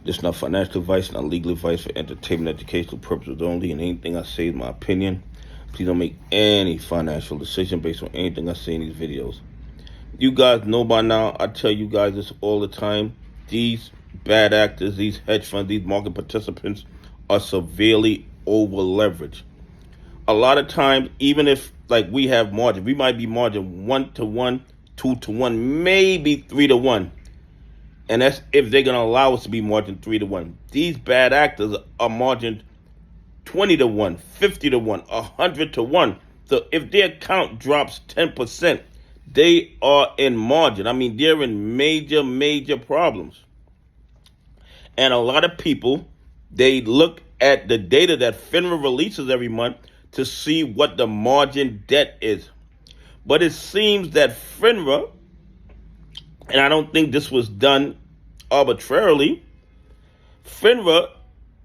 This is not financial advice, not legal advice, for entertainment, educational purposes only, and anything I say is my opinion. Please don't make any financial decision based on anything I say in these videos. You guys know by now, I tell you guys this all the time, these bad actors, these hedge funds, these market participants are severely over-leveraged. A lot of times, even if like we have margin, we might be margin 1-to-1, 2-to-1, maybe 3-to-1. And that's if they're going to allow us to be margin 3-to-1. These bad actors are margin 20-to-1, 50-to-1, 100-to-1. So if their account drops 10%, they are in margin. I mean, they're in major problems. And a lot of people, they look at the data that FINRA releases every month to see what the margin debt is. But it seems that FINRA, and I don't think this was done arbitrarily, FINRA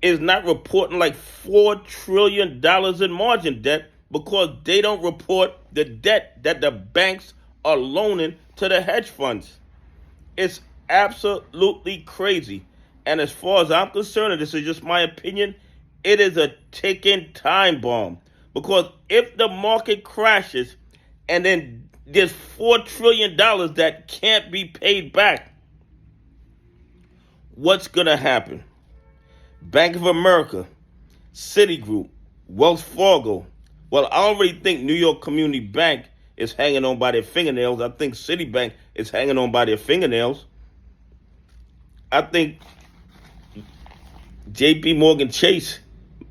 is not reporting like $4 trillion in margin debt because they don't report the debt that the banks are loaning to the hedge funds. It's absolutely crazy. And as far as I'm concerned, and this is just my opinion, it is a ticking time bomb. Because if the market crashes and then there's $4 trillion that can't be paid back, what's going to happen? Bank of America, Citigroup, Wells Fargo. Well, I already think New York Community Bank is hanging on by their fingernails. I think Citibank is hanging on by their fingernails. I think JP Morgan Chase,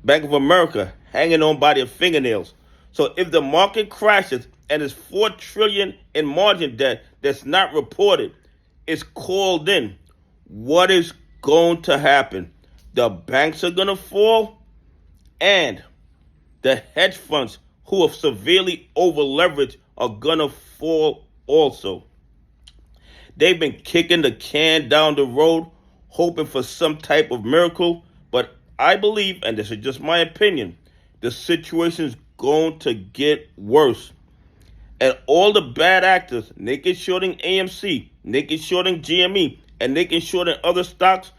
Bank of America, hanging on by their fingernails. So if the market crashes and it's $4 trillion in margin debt that's not reported, it's called in, what is going to happen? The banks are going to fall, and the hedge funds who are severely over-leveraged are going to fall also. They've been kicking the can down the road, hoping for some type of miracle, but I believe, and this is just my opinion, the situation is going to get worse. And all the bad actors, naked shorting AMC, naked shorting GME, and naked shorting other stocks,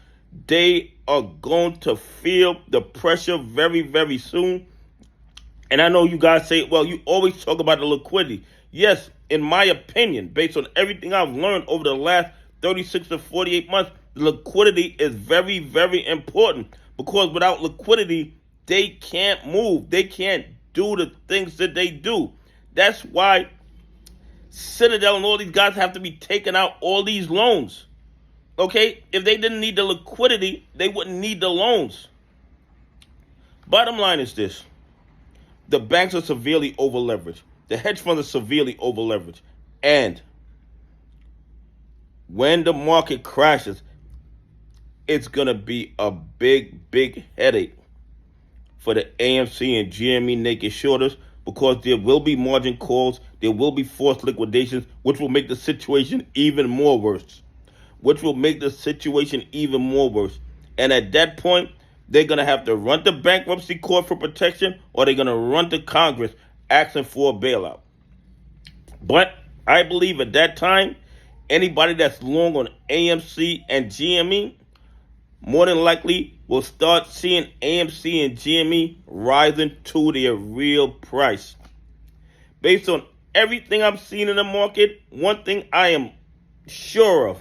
they are going to feel the pressure very soon. And I know you guys say, well, you always talk about the liquidity. Yes, in my opinion, based on everything I've learned over the last 36 to 48 months, the liquidity is very important. Because without liquidity, they can't move. They can't do the things that they do. That's why Citadel and all these guys have to be taking out all these loans. Okay? If they didn't need the liquidity, they wouldn't need the loans. Bottom line is this. The banks are severely over-leveraged. The hedge funds are severely over-leveraged. And when the market crashes, it's going to be a big headache for the AMC and GME naked shorters, because there will be margin calls, there will be forced liquidations, which will make the situation even more worse. And at that point, they're going to have to run to bankruptcy court for protection, or they're going to run to Congress asking for a bailout. But I believe at that time, anybody that's long on AMC and GME, more than likely will start seeing AMC and GME rising to their real price. Based on everything I'm seeing in the market, one thing I am sure of,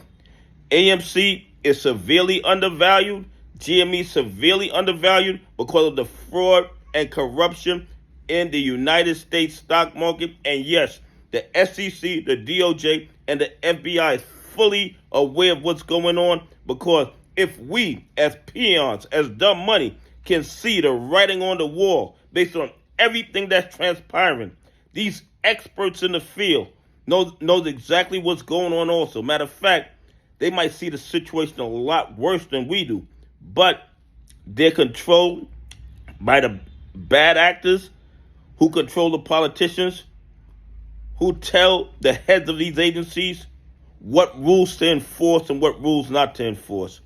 AMC is severely undervalued, GME severely undervalued because of the fraud and corruption in the United States stock market. And yes, the SEC, the DOJ, and the FBI is fully aware of what's going on, because if we, as peons, as dumb money, can see the writing on the wall based on everything that's transpiring, these experts in the field knows exactly what's going on also. Matter of fact, they might see the situation a lot worse than we do. But they're controlled by the bad actors who control the politicians, who tell the heads of these agencies what rules to enforce and what rules not to enforce.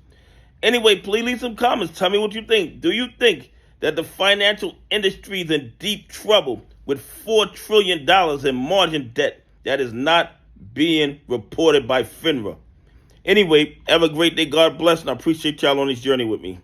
Anyway, please leave some comments. Tell me what you think. Do you think that the financial industry is in deep trouble with $4 trillion in margin debt that is not being reported by FINRA? Anyway, have a great day. God bless, and I appreciate y'all on this journey with me.